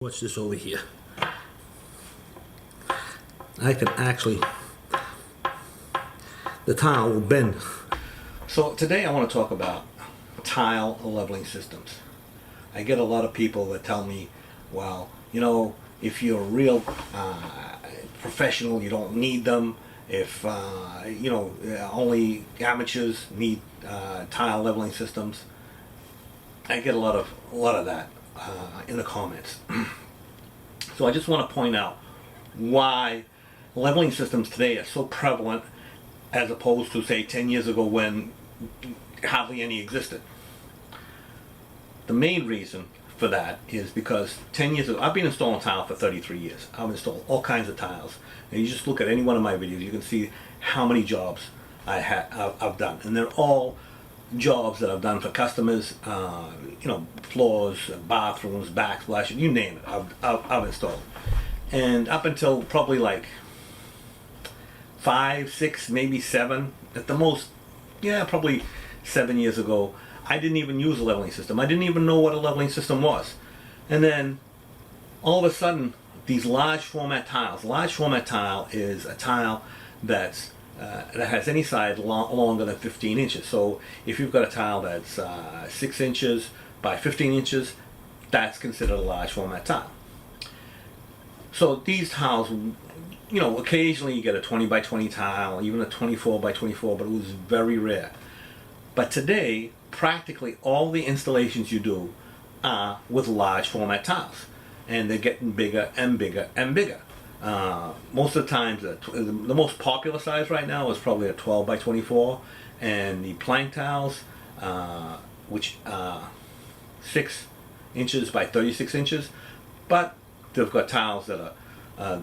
Watch this over here. I can actually, the tile will bend. So today I want to talk about tile leveling systems. I get a lot of people that tell me, well, you know, if you're a real professional, you don't need them. If, only amateurs need tile leveling systems. I get a lot of that in the comments. So I just want to point out why leveling systems today are so prevalent as opposed to, say, 10 years ago when hardly any existed. The main reason for that is because 10 years ago, I've been installing tile for 33 years. I've installed all kinds of tiles. And you just look at any one of my videos, you can see how many jobs I've done. And they're all jobs that I've done for customers, floors, bathrooms, backsplash, you name it, I've installed. And up until probably like 5, 6, maybe 7, at the most, probably 7 years ago, I didn't even use a leveling system. I didn't even know what a leveling system was. And then all of a sudden, these large format tile is a tile that has any side longer than 15 inches. So if you've got a tile that's 6 inches by 15 inches, that's considered a large format tile. So these tiles, occasionally you get a 20 by 20 tile, even a 24 by 24, but it was very rare. But today, practically all the installations you do are with large format tiles, and they're getting bigger and bigger and bigger. Most of the times, the most popular size right now is probably a 12 by 24, and the plank tiles, which are 6 inches by 36 inches, but they've got tiles that are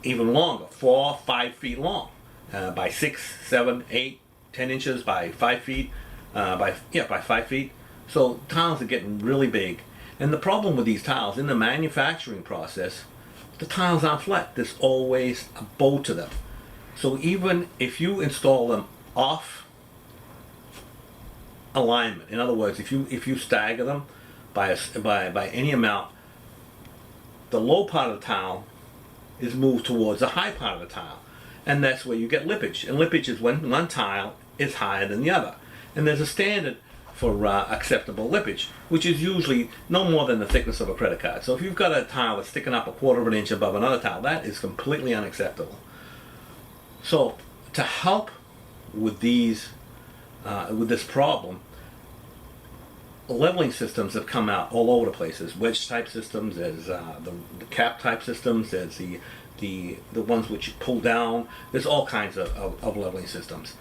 even longer, 4, 5 feet long, by 6, 7, 8, 10 inches by 5 feet, by 5 feet. So tiles are getting really big, and the problem with these tiles in the manufacturing process, the tiles aren't flat. There's always a bow to them. So even if you install them off alignment, in other words, if you stagger them by any amount, the low part of the tile is moved towards the high part of the tile, and that's where you get lippage. And lippage is when one tile is higher than the other. And there's a standard for acceptable lippage, which is usually no more than the thickness of a credit card. So if you've got a tile that's sticking up 1/4 of an inch above another tile, that is completely unacceptable. So to help with with this problem, leveling systems have come out all over the place. There's wedge type systems, there's the cap type systems, there's the ones which you pull down. There's all kinds of leveling systems.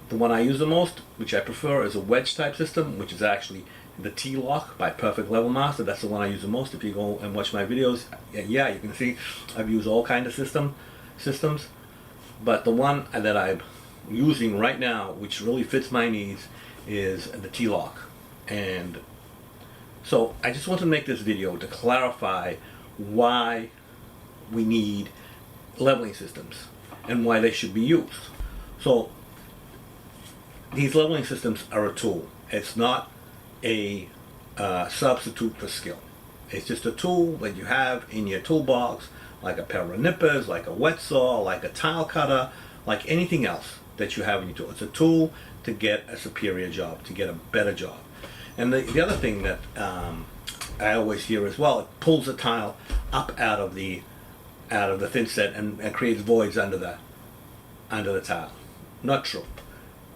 The one I use the most, which I prefer, is a wedge type system, which is actually the T-Lock by Perfect Level Master. That's the one I use the most. If you go and watch my videos, you can see I've used all kinds of systems. But the one that I'm using right now, which really fits my needs, is the T-Lock. And so I just want to make this video to clarify why we need leveling systems and why they should be used. So these leveling systems are a tool. It's not a substitute for skill. It's just a tool that you have in your toolbox, like a pair of nippers, like a wet saw, like a tile cutter, like anything else that you have in your tool. It's a tool to get a superior job, to get a better job. And the other thing that I always hear as well, it pulls the tile up out of the thin set and creates voids under the tile. Not true.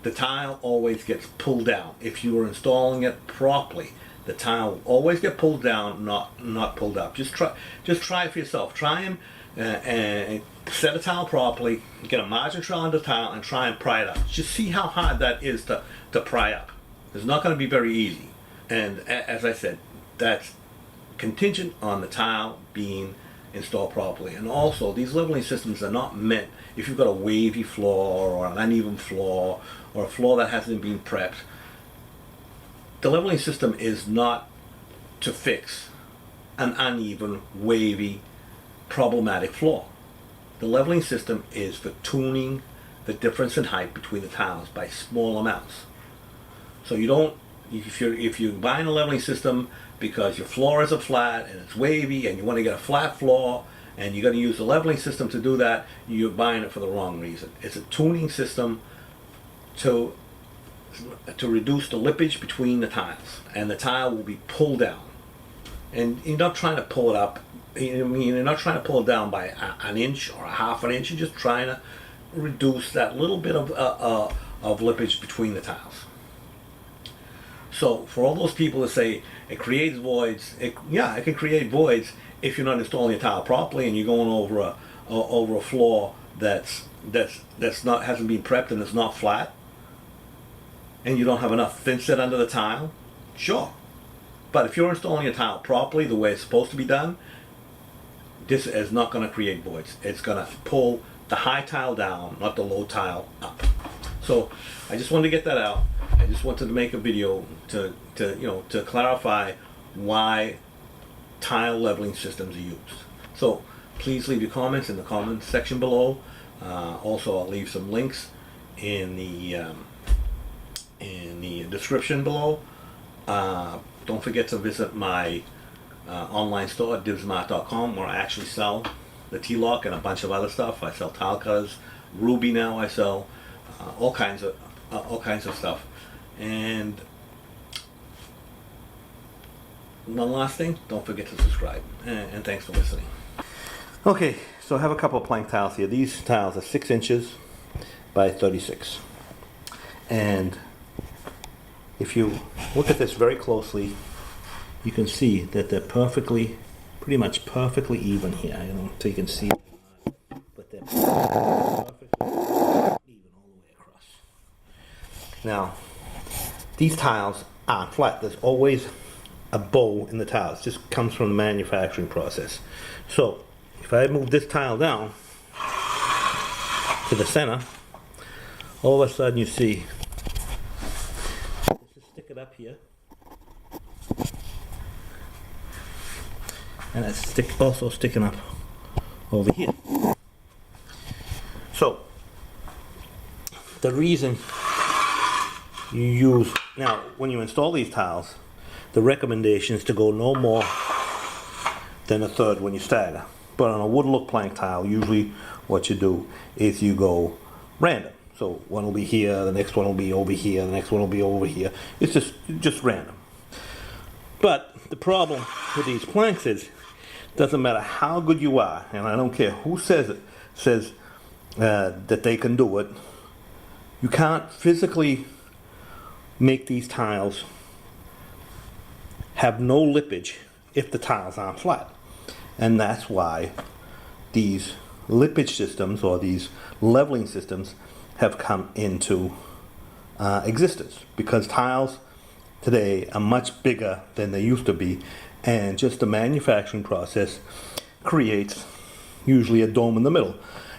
The tile always gets pulled down. If you are installing it properly, the tile will always get pulled down, not pulled up. Just try it for yourself. Try and set a tile properly, get a margin trowel under the tile, and try and pry it up. Just see how hard that is to pry up. It's not going to be very easy. And as I said, that's contingent on the tile being installed properly. And also, these leveling systems are not meant if you've got a wavy floor or an uneven floor or a floor that hasn't been prepped. The leveling system is not to fix an uneven, wavy, problematic floor. The leveling system is for tuning the difference in height between the tiles by small amounts. So you don't if you're buying a leveling system because your floors are flat and it's wavy and you want to get a flat floor and you're going to use a leveling system to do that, you're buying it for the wrong reason. It's a tuning system to reduce the lippage between the tiles, and the tile will be pulled down. And you're not trying to pull it up. You're not trying to pull it down by an inch or a half an inch. You're just trying to reduce that little bit of lippage between the tiles. So for all those people that say it creates voids, it can create voids if you're not installing a tile properly and you're going over a floor that's not hasn't been prepped and it's not flat, and you don't have enough thinset under the tile. Sure, but if you're installing a tile properly the way it's supposed to be done, this is not going to create voids. It's going to pull the high tile down, not the low tile up. So I just wanted to get that out. I just wanted to make a video to clarify why tile leveling systems are used. So please leave your comments in the comments section below. Also, I'll leave some links in the description below. Don't forget to visit my online store at divsmart.com, where I actually sell the T-lock and a bunch of other stuff. I sell tile cutters, Ruby now. I sell all kinds of stuff. And one last thing, don't forget to subscribe. And thanks for listening. Okay, so I have a couple of plank tiles here. These tiles are 6 inches by 36. And if you look at this very closely, you can see that they're pretty much perfectly even here. I don't know if you can see it, but they're perfectly even all the way across. Now, these tiles aren't flat. There's always a bow in the tile. It just comes from the manufacturing process. So, if I move this tile down to the center, all of a sudden you see this is sticking up here, and it's also sticking up over here. So the reason you use, now when you install these tiles, the recommendation is to go no more than a third when you stagger. But on a wood look plank tile, usually what you do is you go random. So one will be here, the next one will be over here, the next one will be over here. It's just random. But the problem with these planks is, doesn't matter how good you are, and I don't care who says that they can do it, you can't physically make these tiles have no lippage if the tiles aren't flat. And that's why these lippage systems, or these leveling systems, have come into existence, because tiles today are much bigger than they used to be, and just the manufacturing process creates usually a dome in the middle.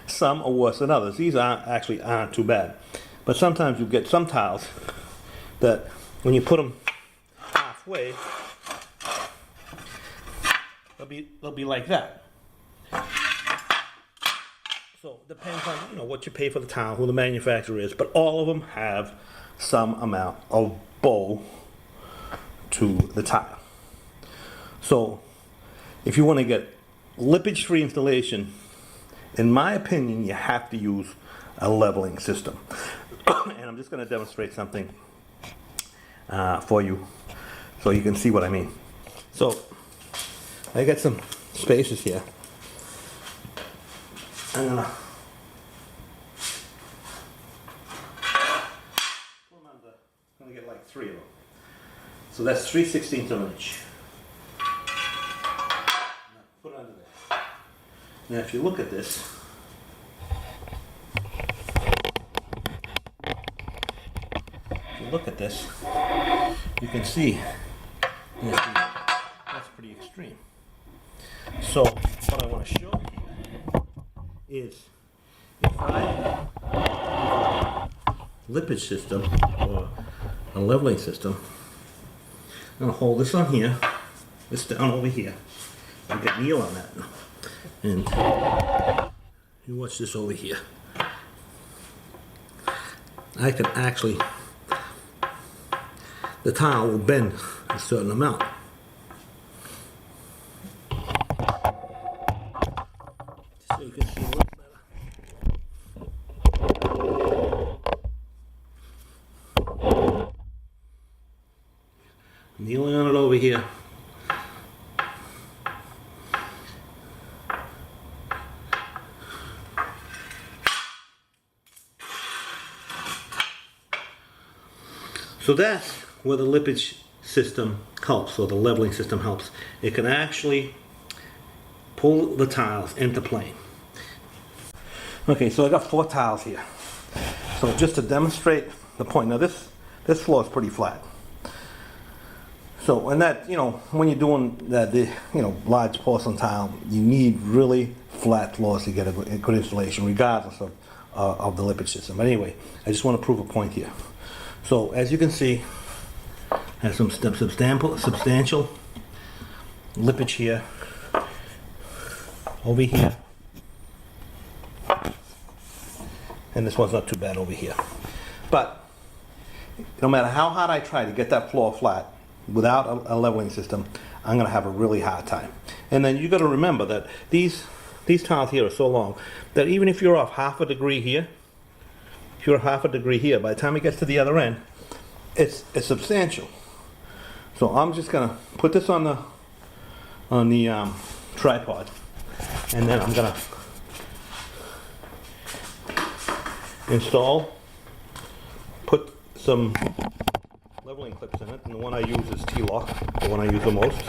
Some are worse than others. These aren't too bad, but sometimes you get some tiles that when you put them halfway, they'll be like that. So it depends on what you pay for the tile, who the manufacturer is, but all of them have some amount of bow to the tile. So if you want to get lippage-free installation, in my opinion, you have to use a leveling system. And I'm just going to demonstrate something for you so you can see what I mean. So I got some spaces here. I'm gonna put them under. I'm gonna get like 3 of them. So that's 3/16 of an inch. Now put it under there. Now if you look at this, you can see that's pretty extreme. So what I want to show you is, if I use a lippage system or a leveling system, I'm going to hold this on here, this down over here. I'll get Neil on that. And you watch this over here. the tile will bend a certain amount. So you can see a little better. Kneeling on it over here. So that's where the lippage system helps, or the leveling system helps. It can actually pull the tiles into plane. Okay, so I got 4 tiles here. So just to demonstrate the point, now this floor is pretty flat. So, and that, you know, when you're doing that, large porcelain tile, you need really flat floors to get a good installation, regardless of the lippage system. But anyway, I just want to prove a point here. So, as you can see, has some substantial lippage here, over here, and this one's not too bad over here. But no matter how hard I try to get that floor flat without a leveling system, I'm going to have a really hard time. And then you got to remember that these tiles here are so long that even if you're off half a degree here, if you're half a degree here, by the time it gets to the other end, it's substantial. So I'm just gonna put this on the tripod, and then I'm gonna put some leveling clips in it, and the one I use is T-lock, the one I use the most.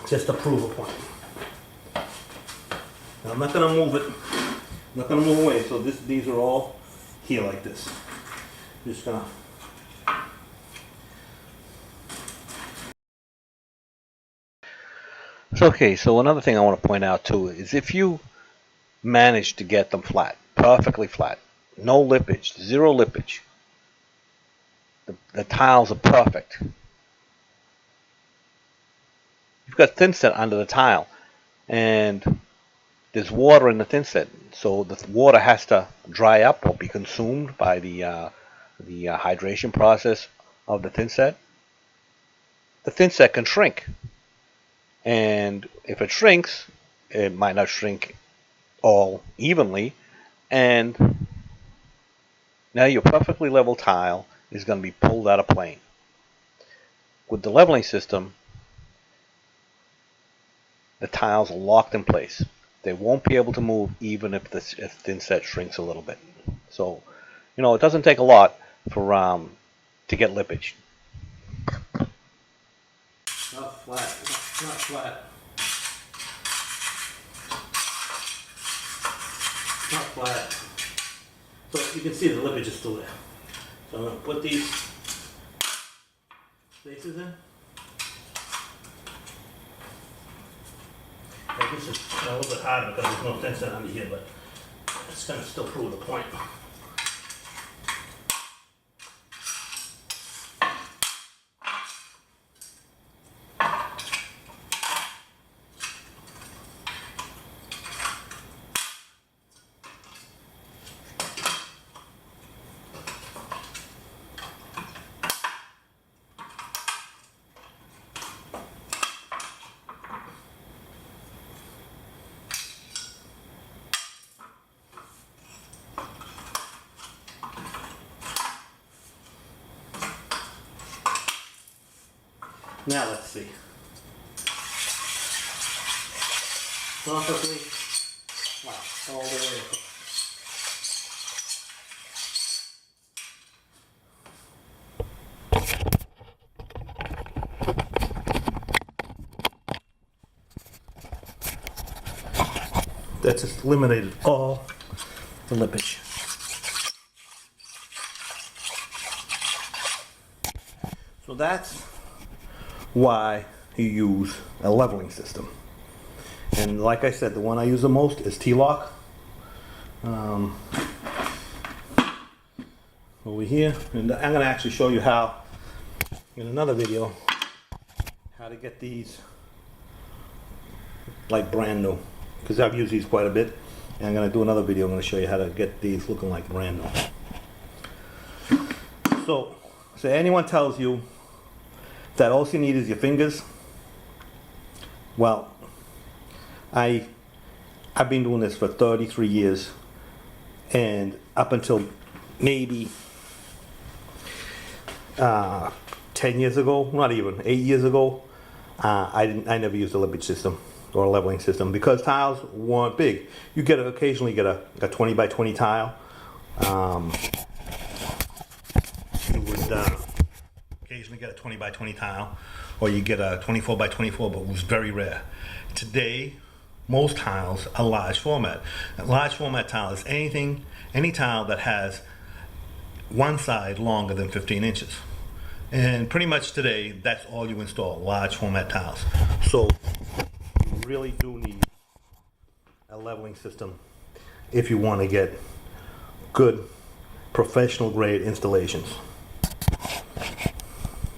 Just to prove a point. Now I'm not going to move it. I'm not going to move away. So these are all here like this. Just going to. Okay, so another thing I want to point out too is if you manage to get them flat, perfectly flat, no lippage, zero lippage, the tiles are perfect. You've got thin set under the tile, and there's water in the thin set, so the water has to dry up or be consumed by the hydration process of the thin set. The thin set can shrink, and if it shrinks, it might not shrink all evenly, and now your perfectly level tile is going to be pulled out of plane. With the leveling system, the tiles are locked in place. They won't be able to move even if the thin set shrinks a little bit. So, you know, it doesn't take a lot for to get lippage. Not flat. Not flat. Not flat. So you can see the lippage is still there. So I'm going to put these spaces in. This is a little bit hard because there's no thin set under here, but it's going to still prove the point. Now let's see. Perfectly flat all the way across. That's just eliminated all the lippage. So that's why you use a leveling system. And like I said, the one I use the most is T-lock. Over here, and I'm going to actually show you how, in another video, how to get these like brand new, because I've used these quite a bit, And I'm going to do another video. I'm going to show you how to get these looking like brand new. So anyone tells you that all you need is your fingers, well, I've been doing this for 33 years, and up until maybe 10 years ago, not even 8 years ago, I never used a lippage system or a leveling system because tiles weren't big. You occasionally get a 20 by 20 tile. You would occasionally get a 20 by 20 tile, or you get a 24 by 24, but it was very rare. Today, most tiles are large format. A large format tile is any tile that has one side longer than 15 inches. And pretty much today, that's all you install, large format tiles. So you really do need a leveling system if you want to get good professional grade installations.